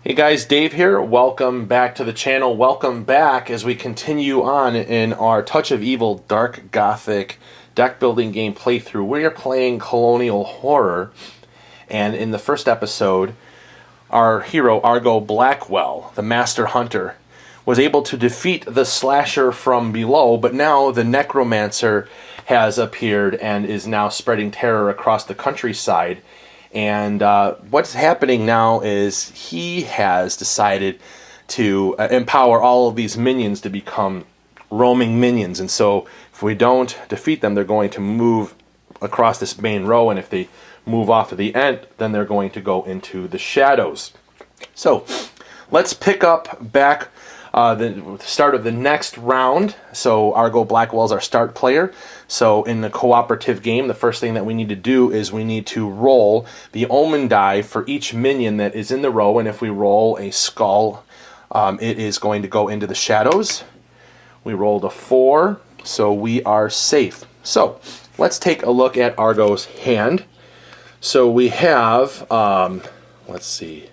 Hey guys, Dave here. Welcome back to the channel. Welcome back as we continue on in our Touch of Evil Dark Gothic deck building game playthrough. We are playing Colonial Horror, and in the first episode, our hero Argo Blackwell, the Master Hunter, was able to defeat the slasher from below, but now the Necromancer has appeared and is now spreading terror across the countryside. And what's happening now is he has decided to empower all of these minions to become roaming minions. And so if we don't defeat them, they're going to move across this main row. And if they move off of the end, then they're going to go into the shadows. So let's pick up back the start of the next round. So Argo Blackwell's our start player. So in the cooperative game, the first thing that we need to do is we need to roll the omen die for each minion that is in the row. And if we roll a skull, it is going to go into the shadows. We rolled a 4, so we are safe. So let's take a look at Argo's hand. So we have, let's see.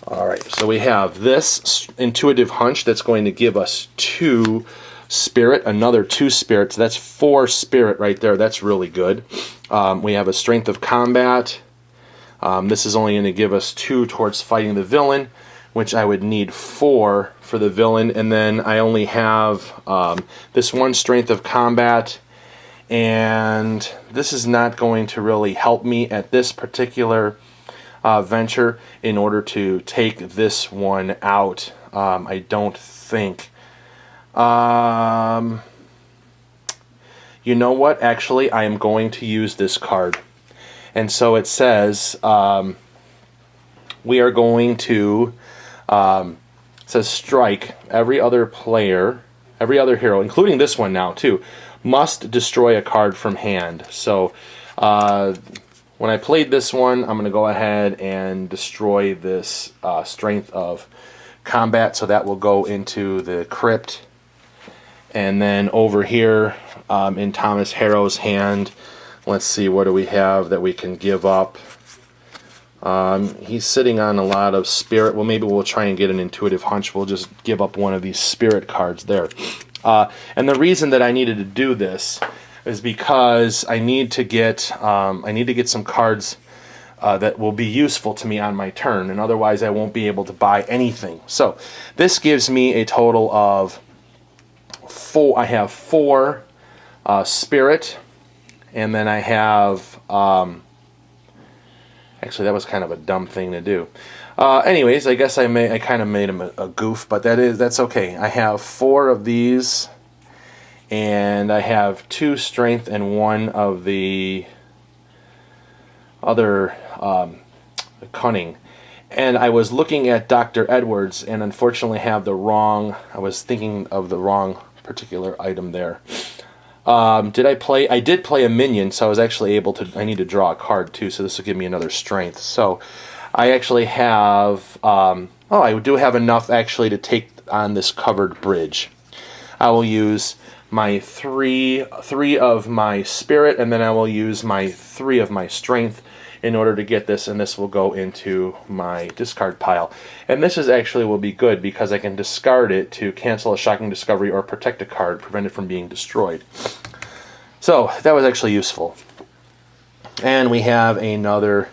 All right, so we have this intuitive hunch that's going to give us 2 spirit, another 2 spirit, so that's 4 spirit right there. That's really good. We have a strength of combat. This is only going to give us 2 towards fighting the villain, which I would need 4 for the villain, and then I only have this 1 strength of combat, and this is not going to really help me at this particular venture in order to take this one out. I don't think. You know what? Actually, I am going to use this card. And so it says we are going to, it says strike every other player, every other hero, including this one now too, must destroy a card from hand. So when I played this one, I'm going to go ahead and destroy this strength of combat, so that will go into the crypt. And then over here in Thomas Harrow's hand, let's see, what do we have that we can give up? He's sitting on a lot of spirit. Well, maybe we'll try and get an intuitive hunch. We'll just give up one of these spirit cards there. And the reason that I needed to do this is because I need to get some cards that will be useful to me on my turn, and otherwise I won't be able to buy anything. So this gives me a total of 4. I have 4 spirit, and then I have actually, that was kind of a dumb thing to do. Anyways, I guess I kind of made him a goof, but that's okay. I have 4 of these, and I have 2 strength and 1 of the other cunning. And I was looking at Dr. Edwards and unfortunately have the wrong, I was thinking of the wrong particular item there. I did play a minion, so I was actually able to, I need to draw a card too, so this will give me another strength. So I actually have, I do have enough actually to take on this covered bridge. I will use my 3 of my spirit, and then I will use my 3 of my strength in order to get this, and this will go into my discard pile. And this is actually will be good because I can discard it to cancel a shocking discovery or protect a card, prevent it from being destroyed. So that was actually useful. And we have another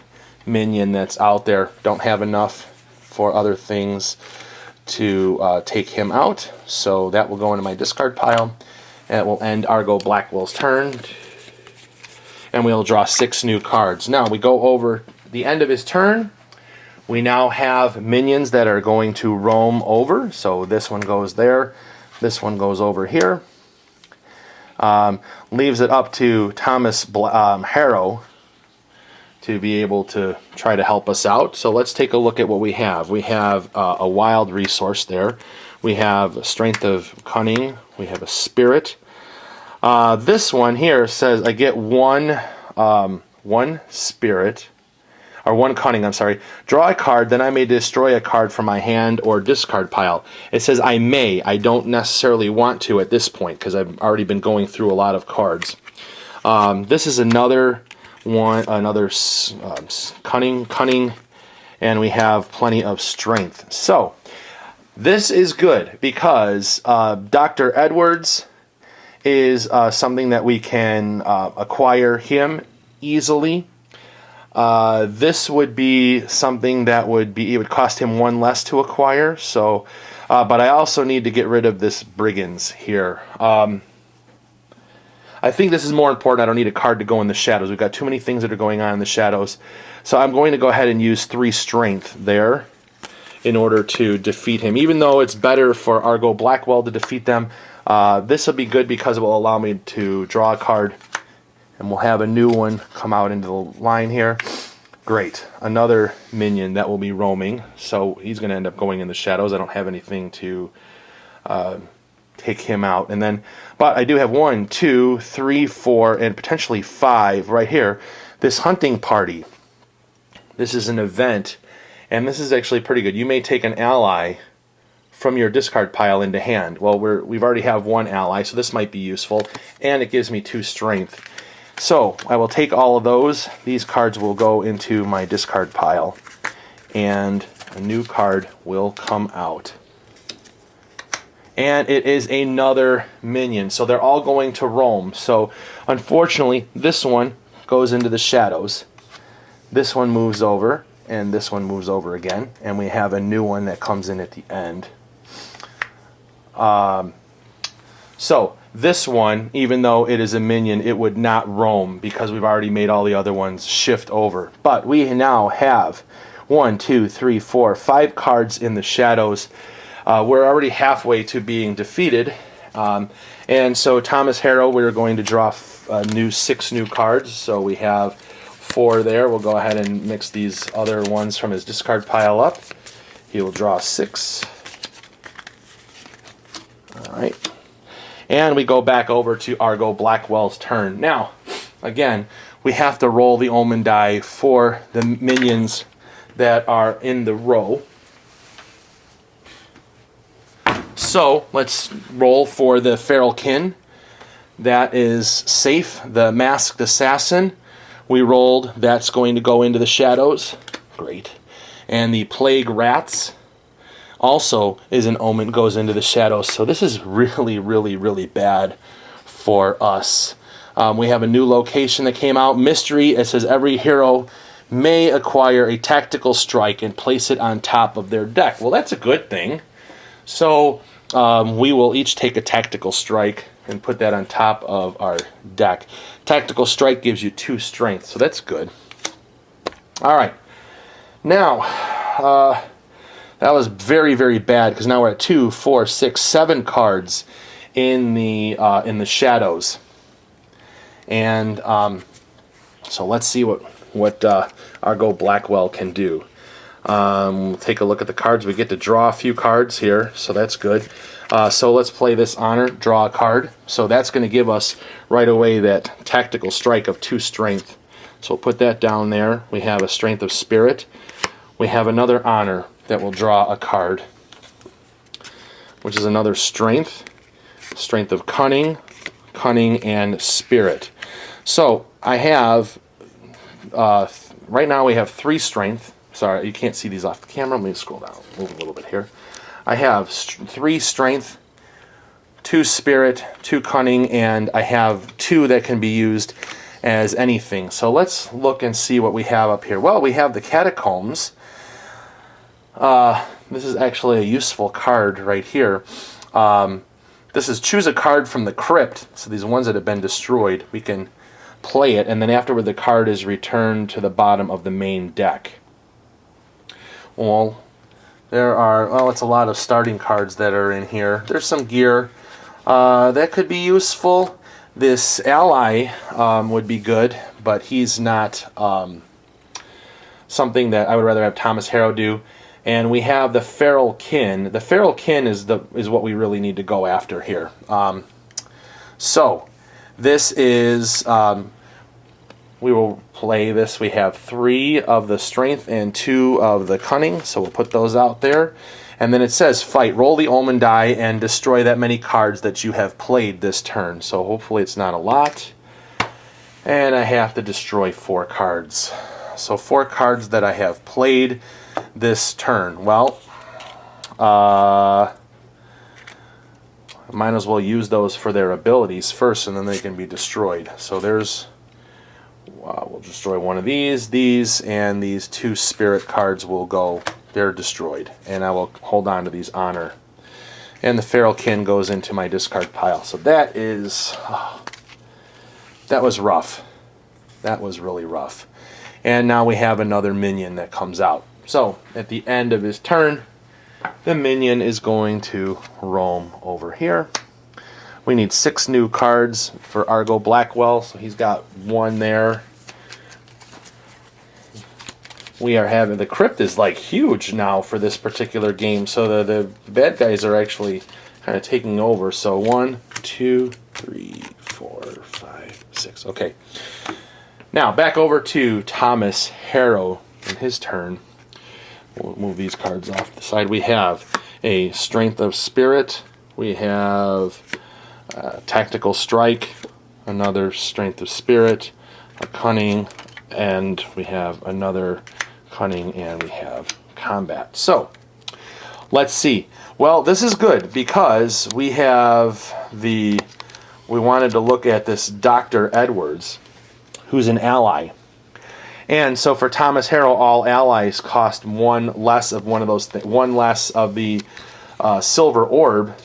minion that's out there. Don't have enough for other things to take him out, so that will go into my discard pile, and it will end Argo Blackwell's turn. And we'll draw 6 new cards. Now we go over the end of his turn. We now have minions that are going to roam over. So this one goes there. This one goes over here. Leaves it up to Thomas Harrow to be able to try to help us out. So let's take a look at what we have. We have a wild resource there. We have a strength of cunning. We have a spirit. This one here says I get 1 spirit, or 1 cunning, I'm sorry. Draw a card, then I may destroy a card from my hand or discard pile. It says I may. I don't necessarily want to at this point because I've already been going through a lot of cards. This is another one, cunning, and we have plenty of strength. So this is good because Dr. Edwards is something that we can acquire him easily. This would be something that it would cost him one less to acquire. So, but I also need to get rid of this brigands here. I think this is more important. I don't need a card to go in the shadows. We've got too many things that are going on in the shadows. So I'm going to go ahead and use 3 strength there in order to defeat him. Even though it's better for Argo Blackwell to defeat them, this will be good because it will allow me to draw a card, and we'll have a new one come out into the line here. Great. Another minion that will be roaming. So he's going to end up going in the shadows. I don't have anything to take him out. And then, but I do have 1, 2, 3, 4, and potentially 5 right here. This hunting party. This is an event, and this is actually pretty good. You may take an ally from your discard pile into hand. Well, we've already have 1 ally, so this might be useful, and it gives me 2 strength. So I will take all of those. These cards will go into my discard pile, and a new card will come out. And it is another minion, so they're all going to roam. So unfortunately, this one goes into the shadows. This one moves over, and this one moves over again, and we have a new one that comes in at the end. So this one, even though it is a minion, it would not roam because we've already made all the other ones shift over. But we now have 1, 2, 3, 4, 5 cards in the shadows. We're already halfway to being defeated. And so Thomas Harrow, we're going to draw 6 new cards. So we have 4 there. We'll go ahead and mix these other ones from his discard pile up. He will draw 6. All right. And we go back over to Argo Blackwell's turn. Now, again, we have to roll the omen die for the minions that are in the row. So let's roll for the Feral Kin. That is safe. The Masked Assassin, we rolled. That's going to go into the shadows. Great. And the Plague Rats also is an omen, goes into the shadows. So this is really, really, really bad for us. We have a new location that came out. Mystery. It says every hero may acquire a tactical strike and place it on top of their deck. Well, that's a good thing. So we will each take a tactical strike and put that on top of our deck. Tactical strike gives you 2 strength, so that's good. All right. Now, that was very, very bad because now we're at 2, 4, 6, 7 cards in the shadows. And so let's see what Argo Blackwell can do. We'll take a look at the cards. We get to draw a few cards here, so that's good. So let's play this honor, draw a card. So that's going to give us right away that tactical strike of 2 strength. So we'll put that down there. We have a strength of spirit. We have another honor that will draw a card, which is another strength. Strength of cunning, and spirit. So I have, right now we have 3 strength. Sorry, you can't see these off the camera. Let me scroll down, move a little bit here. I have 3 strength, 2 spirit, 2 cunning, and I have 2 that can be used as anything. So let's look and see what we have up here. Well, we have the Catacombs. This is actually a useful card right here. This is choose a card from the crypt. So these ones that have been destroyed, we can play it, and then afterward the card is returned to the bottom of the main deck. Well, it's a lot of starting cards that are in here. There's some gear that could be useful. This ally would be good, but he's not something that I would rather have Thomas Harrow do. And we have the Feral Kin. The Feral Kin is what we really need to go after here. So this is, we will play this. We have 3 of the strength and 2 of the cunning, so we'll put those out there. And then it says fight. Roll the omen die and destroy that many cards that you have played this turn. So hopefully it's not a lot. And I have to destroy 4 cards. So 4 cards that I have played. this turn? Well, might as well use those for their abilities first, and then they can be destroyed. So there's, we'll destroy one of these, and these 2 spirit cards will go. They're destroyed, and I will hold on to these honor. And the feral kin goes into my discard pile. So that is, that was rough. That was really rough. And now we have another minion that comes out. So at the end of his turn, the minion is going to roam over here. We need 6 new cards for Argo Blackwell, so he's got 1 there. We are having, the crypt is like huge now for this particular game, so the bad guys are actually kind of taking over. So 1, 2, 3, 4, 5, 6. Okay. Now back over to Thomas Harrow in his turn. We'll move these cards off the side. We have a Strength of Spirit. We have Tactical Strike, another Strength of Spirit, a Cunning, and we have another Cunning, and we have Combat. So let's see. Well, this is good because we have we wanted to look at this Dr. Edwards, who's an ally. And so for Thomas Harrow, all allies cost 1 less of one of those, 1 less of the silver orb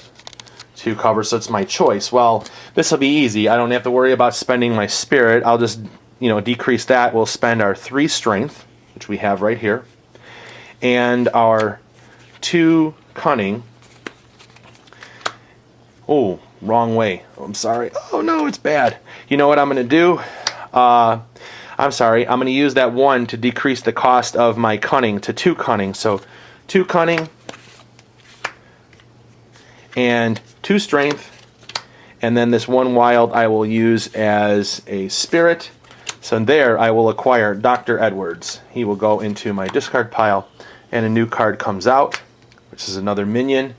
to cover, so it's my choice. Well, this will be easy. I don't have to worry about spending my spirit. I'll just, decrease that. We'll spend our 3 strength, which we have right here, and our 2 cunning. Oh, wrong way. I'm sorry. Oh no, it's bad. You know what I'm going to do? I'm sorry, I'm going to use that 1 to decrease the cost of my cunning to 2 cunning. So 2 cunning and 2 strength, and then this 1 wild I will use as a spirit. So there I will acquire Dr. Edwards. He will go into my discard pile, and a new card comes out, which is another minion.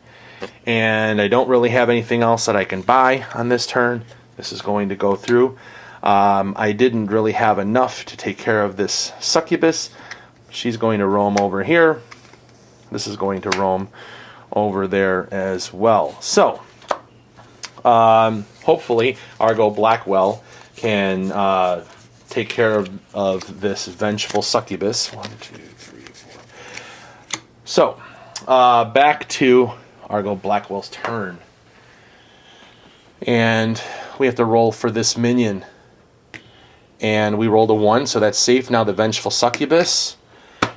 And I don't really have anything else that I can buy on this turn. This is going to go through. I didn't really have enough to take care of this succubus. She's going to roam over here. This is going to roam over there as well. So, hopefully, Argo Blackwell can take care of this vengeful succubus. 1, 2, 3, 4. So, back to Argo Blackwell's turn. And we have to roll for this minion. And we rolled a 1, so that's safe. Now the Vengeful Succubus.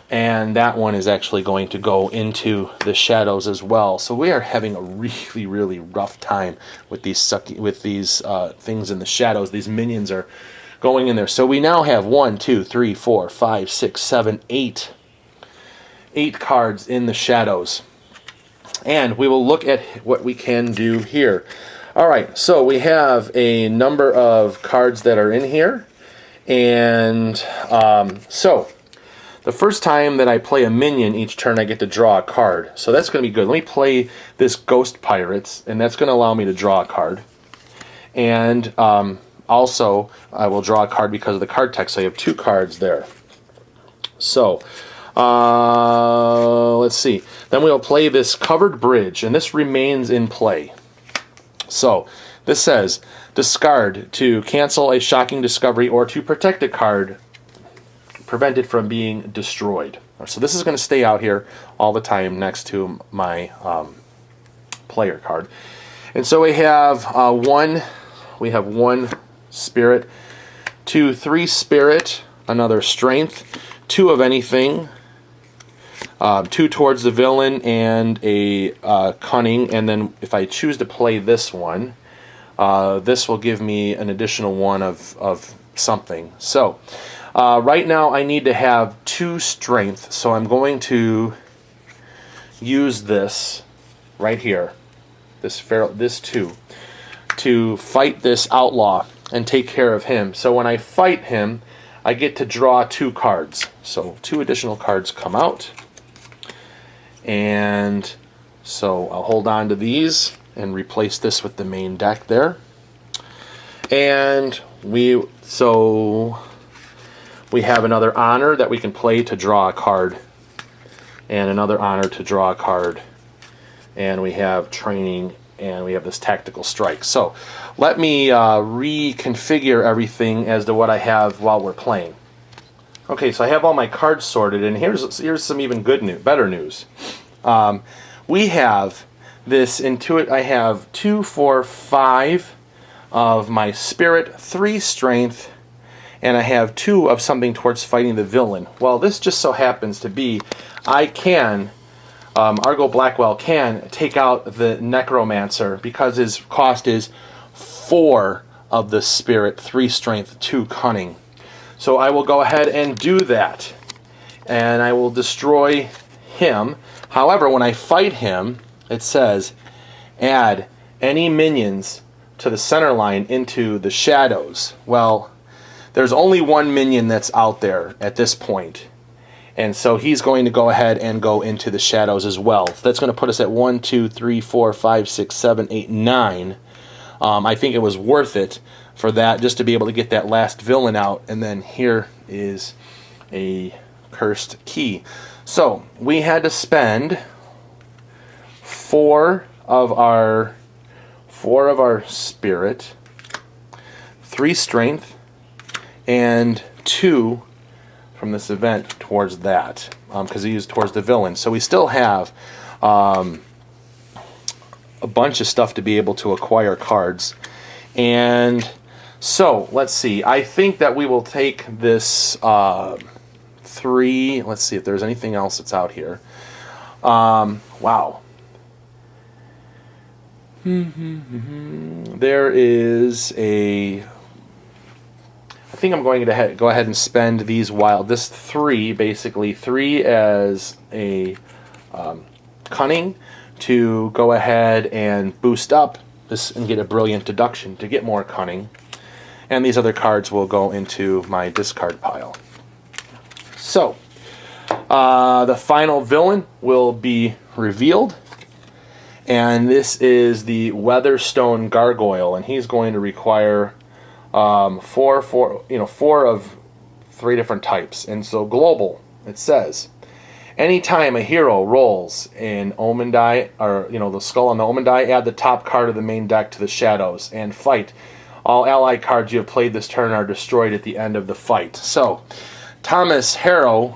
And that one is actually going to go into the shadows as well. So we are having a really, really rough time with these things in the shadows. These minions are going in there. So we now have 1, 2, 3, 4, 5, 6, 7, 8. 8 cards in the shadows. And we will look at what we can do here. Alright, so we have a number of cards that are in here. And so the first time that I play a minion each turn, I get to draw a card. So that's going to be good. Let me play this Ghost Pirates, and that's going to allow me to draw a card. And also, I will draw a card because of the card text. So I have 2 cards there. So, let's see. Then we'll play this Covered Bridge, and this remains in play. So, this says, discard to cancel a shocking discovery or to protect a card, prevent it from being destroyed. So this is going to stay out here all the time next to my player card. And so we have 1 spirit, 2, 3 spirit, another strength, 2 of anything, 2 towards the villain, and a cunning. And then if I choose to play this one, this will give me an additional 1 of something. So right now I need to have 2 strength, so I'm going to use this right here, this 2, to fight this outlaw and take care of him. So when I fight him, I get to draw 2 cards. So 2 additional cards come out. And so I'll hold on to these and replace this with the main deck there. And we have another honor that we can play to draw a card. and another honor to draw a card. And we have training, and we have this tactical strike. So let me reconfigure everything as to what I have while we're playing. Okay, so I have all my cards sorted, and here's some even better news. We have this Intuit. I have 2, 4, 5 of my spirit, 3 strength, and I have 2 of something towards fighting the villain. Well, this just so happens to be I can, Argo Blackwell can take out the Necromancer because his cost is 4 of the spirit, 3 strength, 2 cunning. So I will go ahead and do that, and I will destroy him. However, when I fight him, it says add any minions to the center line into the shadows. Well, there's only one minion that's out there at this point, and so he's going to go ahead and go into the shadows as well. So that's going to put us at 1, 2, 3, 4, 5, 6, 7, 8, 9. I think it was worth it for that, just to be able to get that last villain out. And then here is a cursed key. So we had to spend 4 of our spirit, 3 strength, and 2 from this event towards that, because he used towards the villain. So we still have a bunch of stuff to be able to acquire cards. And so let's see, I think that we will take this 3, let's see if there's anything else that's out here. Wow. There is I think I'm going to go ahead and spend these this 3, basically 3 as a cunning to go ahead and boost up this and get a brilliant deduction to get more cunning. And these other cards will go into my discard pile. So, the final villain will be revealed. And this is the Weatherstone Gargoyle. And he's going to require 4 of 3 different types. And so global, it says, anytime a hero rolls an omen die, or the skull on the omen die, add the top card of the main deck to the shadows and fight. All allied cards you have played this turn are destroyed at the end of the fight. So, Thomas Harrow,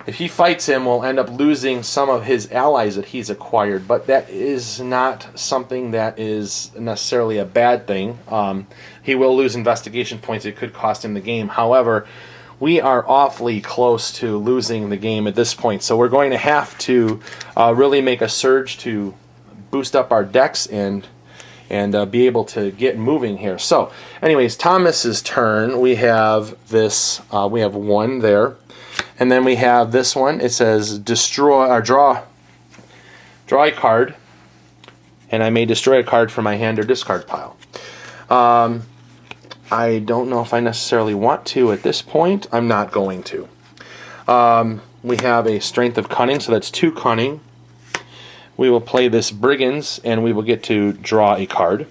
if he fights him, will end up losing some of his allies that he's acquired, but that is not something that is necessarily a bad thing. He will lose investigation points. It could cost him the game. However, we are awfully close to losing the game at this point, so we're going to have to really make a surge to boost up our decks and be able to get moving here. So, anyways, Thomas's turn. We have this. We have 1 there, and then we have this one. It says destroy or draw a card, and I may destroy a card from my hand or discard pile. I don't know if I necessarily want to at this point. I'm not going to. We have a strength of cunning, so that's 2 cunning. We will play this Brigands, and we will get to draw a card.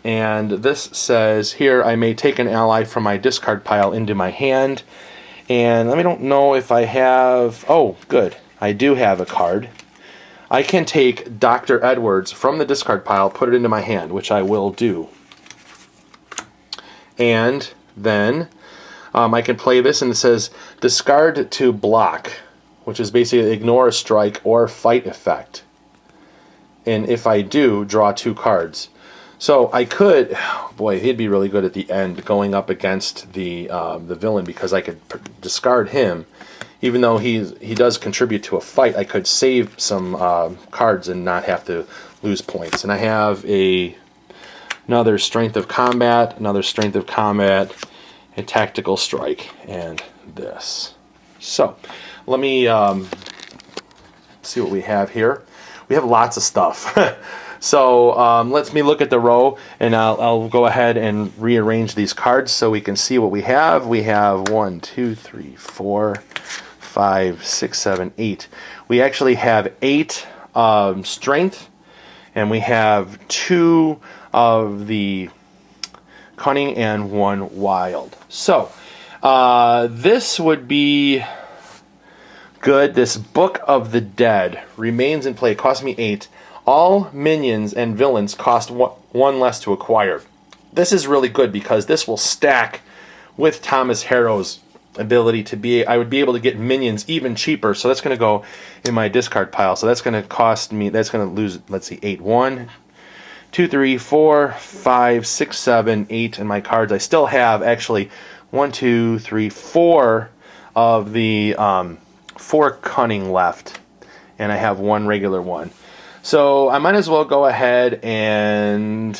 And this says here, I may take an ally from my discard pile into my hand. And I don't know if I have... Oh, good. I do have a card. I can take Dr. Edwards from the discard pile, put it into my hand, which I will do. And then I can play this, and it says discard to block, which is basically ignore a strike or fight effect. And if I do, draw 2 cards. So I could, boy, he'd be really good at the end going up against the villain, because I could discard him. Even though he does contribute to a fight, I could save some cards and not have to lose points. And I have another strength of combat, a tactical strike, and this. So, let me see what we have here. We have lots of stuff. So let me look at the row, and I'll go ahead and rearrange these cards so we can see what we have. We have 1, 2, 3, 4, 5, 6, 7, 8. We actually have 8 strength, and we have 2 of the cunning and 1 wild. So This would be good. This Book of the Dead remains in play. It cost me 8. All minions and villains cost 1 less to acquire. This is really good because this will stack with Thomas Harrow's ability to be. I would be able to get minions even cheaper. So that's going to go in my discard pile. So that's going to cost me. That's going to lose. Let's see, 8. 1, 2, 3, 4, 5, 6, 7, 8 in my cards. I still have actually 1, 2, 3, 4 of the 4 cunning left, and I have 1 regular one. So I might as well go ahead and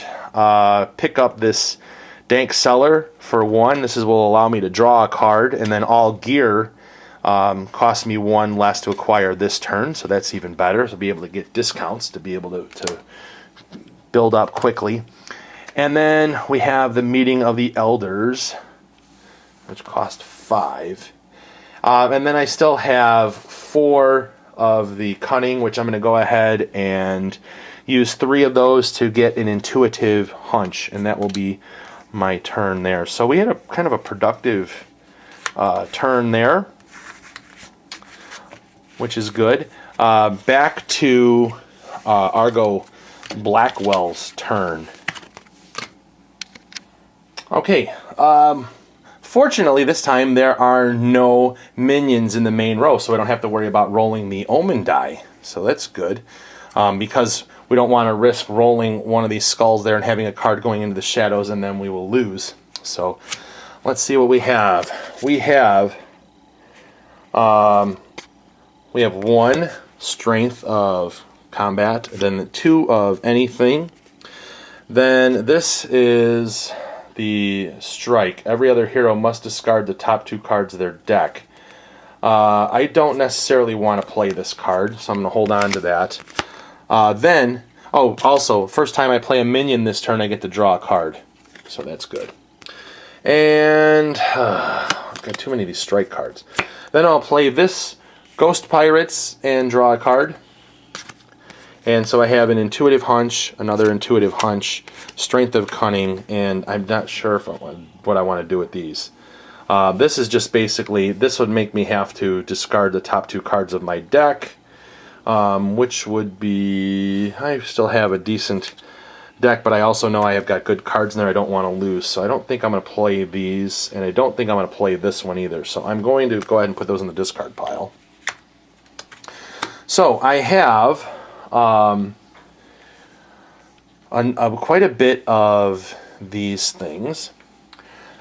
pick up this Dank Cellar for 1. This will allow me to draw a card, and then all gear costs me 1 less to acquire this turn, so that's even better. So I'll be able to get discounts to be able to build up quickly. And then we have the Meeting of the Elders, which cost 5. And then I still have 4 of the Cunning, which I'm going to go ahead and use 3 of those to get an Intuitive Hunch, and that will be my turn there. So we had a kind of a productive turn there, which is good. Back to Argo Blackwell's turn. Okay, fortunately this time there are no minions in the main row, so I don't have to worry about rolling the Omen die. So that's good, because we don't want to risk rolling one of these skulls there and having a card going into the shadows, and then we will lose. So let's see what we have. We have 1 strength of combat, then 2 of anything. Then this is the strike. Every other hero must discard the top 2 cards of their deck. I don't necessarily want to play this card, so I'm going to hold on to that. Then, also, first time I play a minion this turn, I get to draw a card. So that's good. And I've got too many of these strike cards. Then I'll play this Ghost Pirates and draw a card. And so I have an Intuitive Hunch, another Intuitive Hunch, Strength of Cunning, and I'm not sure what I want to do with these. This is just basically, this would make me have to discard the top 2 cards of my deck, which would be, I still have a decent deck, but I also know I have got good cards in there I don't want to lose, so I don't think I'm going to play these, and I don't think I'm going to play this one either, so I'm going to go ahead and put those in the discard pile. So I have quite a bit of these things.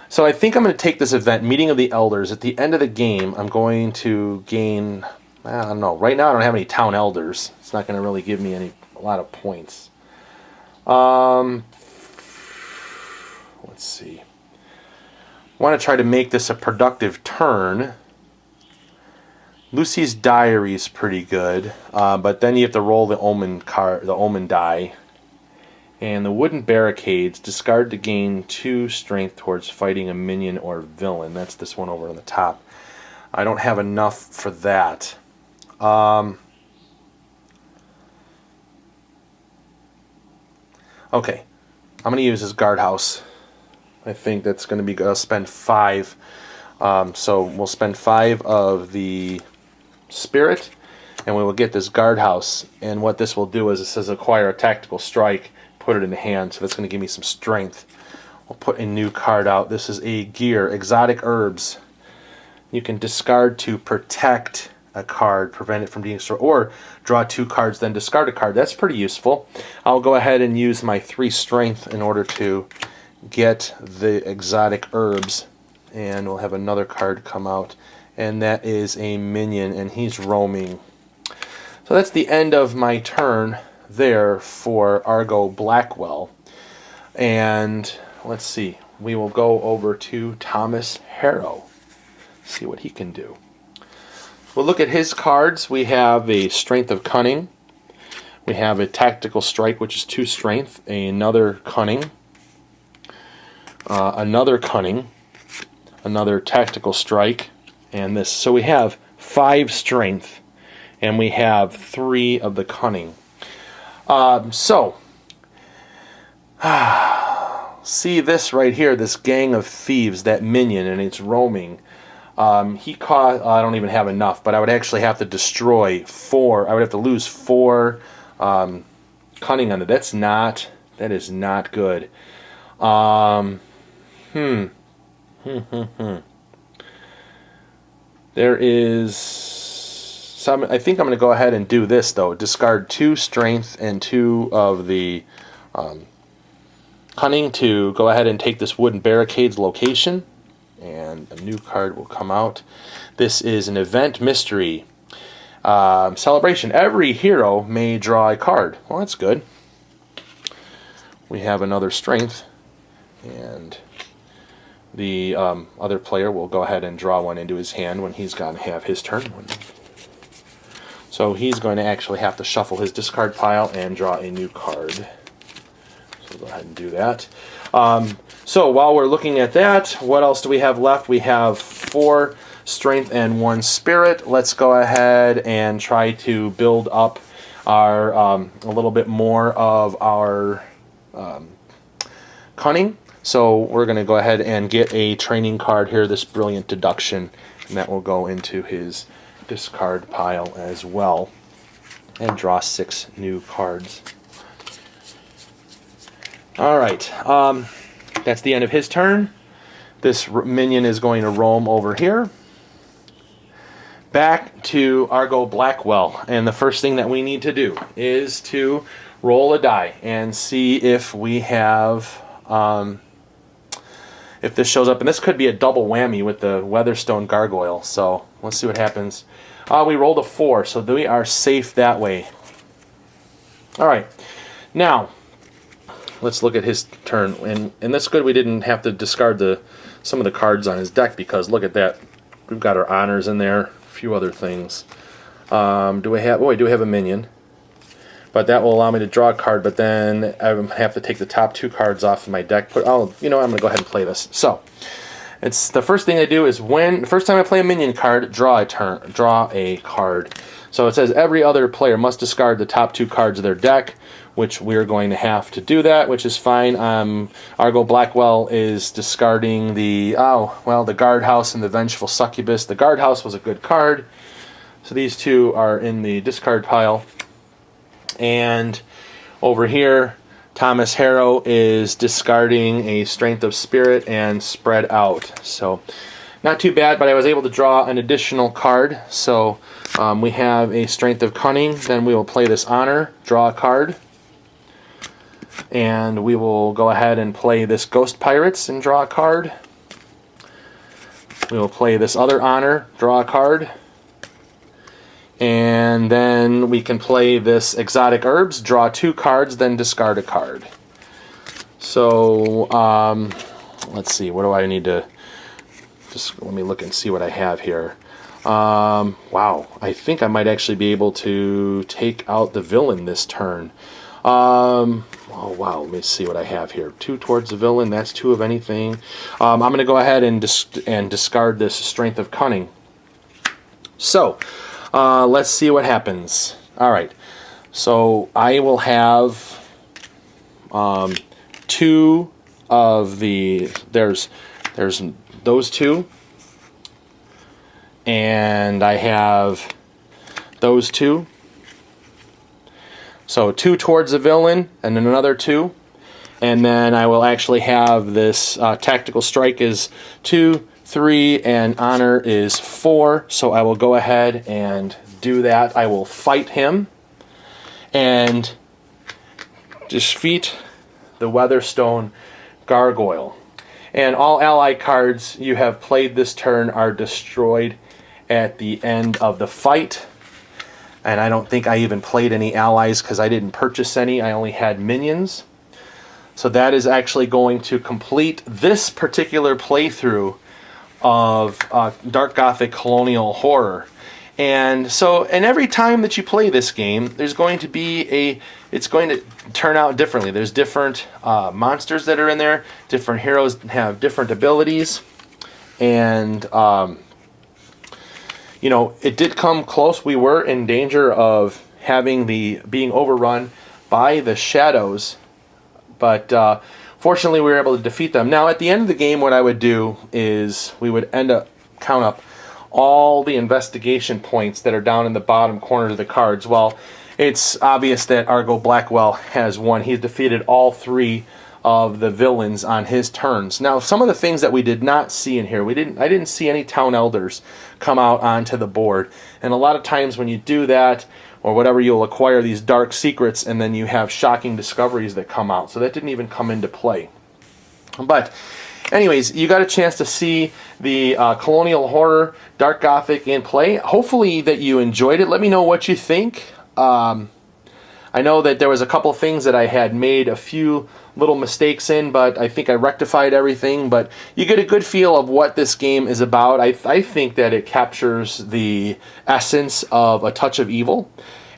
So I think I'm going to take this event, Meeting of the Elders. At the end of the game, I'm going to gain, I don't know, right now I don't have any Town Elders. It's not going to really give me a lot of points. Let's see. I want to try to make this a productive turn. Lucy's Diary is pretty good, but then you have to roll the Omen card, the Omen die. And the Wooden Barricades, discard to gain 2 strength towards fighting a minion or villain. That's this one over on the top. I don't have enough for that. Okay, I'm going to use this Guardhouse. I think that's going to be good. I'll spend 5. So we'll spend 5 of the Spirit, and we will get this Guardhouse. And what this will do is it says acquire a tactical strike, put it in the hand, so that's going to give me some strength. We'll put a new card out. This is a gear, Exotic Herbs. You can discard to protect a card, prevent it from being destroyed, or draw 2 cards, then discard a card. That's pretty useful. I'll go ahead and use my 3 strength in order to get the Exotic Herbs, and we'll have another card come out, and that is a minion, and he's roaming. So that's the end of my turn there for Argo Blackwell. And let's see, we will go over to Thomas Harrow, see what he can do. We'll look at his cards. We have a Strength of Cunning, we have a Tactical Strike, which is 2 strength, another Cunning, another Cunning, another Tactical Strike, and this. So we have 5 strength, and we have 3 of the Cunning. So see this right here, this gang of thieves, that minion, and it's roaming. He cost, I don't even have enough, but I would actually have to destroy 4. I would have to lose 4 cunning on it. That is not good. There is some, I think I'm going to go ahead and do this though. Discard 2 strength and 2 of the cunning to go ahead and take this wooden barricade's location. And a new card will come out. This is an event mystery. Celebration. Every hero may draw a card. Well, that's good. We have another strength. And the other player will go ahead and draw one into his hand when he's going to have his turn. So he's going to actually have to shuffle his discard pile and draw a new card. So we'll go ahead and do that. So while we're looking at that, what else do we have left? We have 4 strength and 1 spirit. Let's go ahead and try to build up our a little bit more of our cunning. So we're going to go ahead and get a training card here, this brilliant deduction, and that will go into his discard pile as well, and draw 6 new cards. All right, that's the end of his turn. This minion is going to roam over here. Back to Argo Blackwell, and the first thing that we need to do is to roll a die and see if we have, if this shows up. And this could be a double whammy with the Weatherstone Gargoyle, so let's see what happens. We rolled a 4, so we are safe that way. All right, now let's look at his turn, and that's good we didn't have to discard some of the cards on his deck, because look at that, we've got our honors in there, a few other things. Do we have? Oh, I do have a minion, but that will allow me to draw a card. But then I have to take the top 2 cards off of my deck. I'm going to go ahead and play this. So it's the first thing I do is the first time I play a minion card, draw a card. So it says every other player must discard the top 2 cards of their deck, which we're going to have to do that, which is fine. Argo Blackwell is discarding the Guardhouse and the Vengeful Succubus. The Guardhouse was a good card, so these 2 are in the discard pile. And over here, Thomas Harrow is discarding a Strength of Spirit and Spread Out. So not too bad, but I was able to draw an additional card. So we have a Strength of Cunning. Then we will play this Honor, draw a card. And we will go ahead and play this Ghost Pirates and draw a card. We will play this other Honor, draw a card. And then we can play this Exotic Herbs, draw 2 cards, then discard a card. So, let's see, what do I need to... Just let me look and see what I have here. Wow, I think I might actually be able to take out the villain this turn. Oh wow, let me see what I have here. 2 towards the villain, that's 2 of anything. I'm going to go ahead and discard this Strength of Cunning. So, let's see what happens. Alright, so I will have 2 of the... There's those 2. And I have those 2. So 2 towards the villain, and then another 2. And then I will actually have this Tactical Strike is 2, 3, and Honor is 4. So I will go ahead and do that. I will fight him and defeat the Weatherstone Gargoyle. And all ally cards you have played this turn are destroyed at the end of the fight. And I don't think I even played any allies because I didn't purchase any. I only had minions. So that is actually going to complete this particular playthrough of Dark Gothic Colonial Horror. And so, and every time that you play this game, there's going to be it's going to turn out differently. There's different monsters that are in there. Different heroes have different abilities. And you know, it did come close. We were in danger of having being overrun by the shadows, but fortunately, we were able to defeat them. Now, at the end of the game, what I would do is we would count up all the investigation points that are down in the bottom corners of the cards. Well, it's obvious that Argo Blackwell has won. He's defeated all 3 of the villains on his turns. Now, some of the things that we did not see in here, I didn't see any town elders come out onto the board. And a lot of times when you do that, or whatever, you'll acquire these dark secrets, and then you have shocking discoveries that come out. So that didn't even come into play. But anyways, you got a chance to see the Colonial Horror Dark Gothic in play. Hopefully that you enjoyed it. Let me know what you think. I know that there was a couple things that I had made a few little mistakes in, but I think I rectified everything. But you get a good feel of what this game is about. I think that it captures the essence of A Touch of Evil,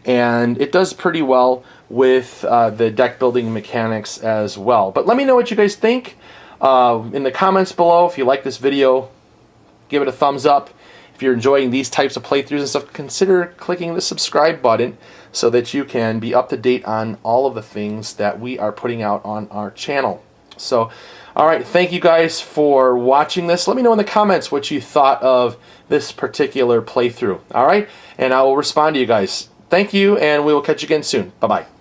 and it does pretty well with the deck building mechanics as well. But let me know what you guys think in the comments below. If you like this video, give it a thumbs up. If you're enjoying these types of playthroughs and stuff, consider clicking the subscribe button so that you can be up to date on all of the things that we are putting out on our channel. So, alright, thank you guys for watching this. Let me know in the comments what you thought of this particular playthrough. Alright, and I will respond to you guys. Thank you, and we will catch you again soon. Bye-bye.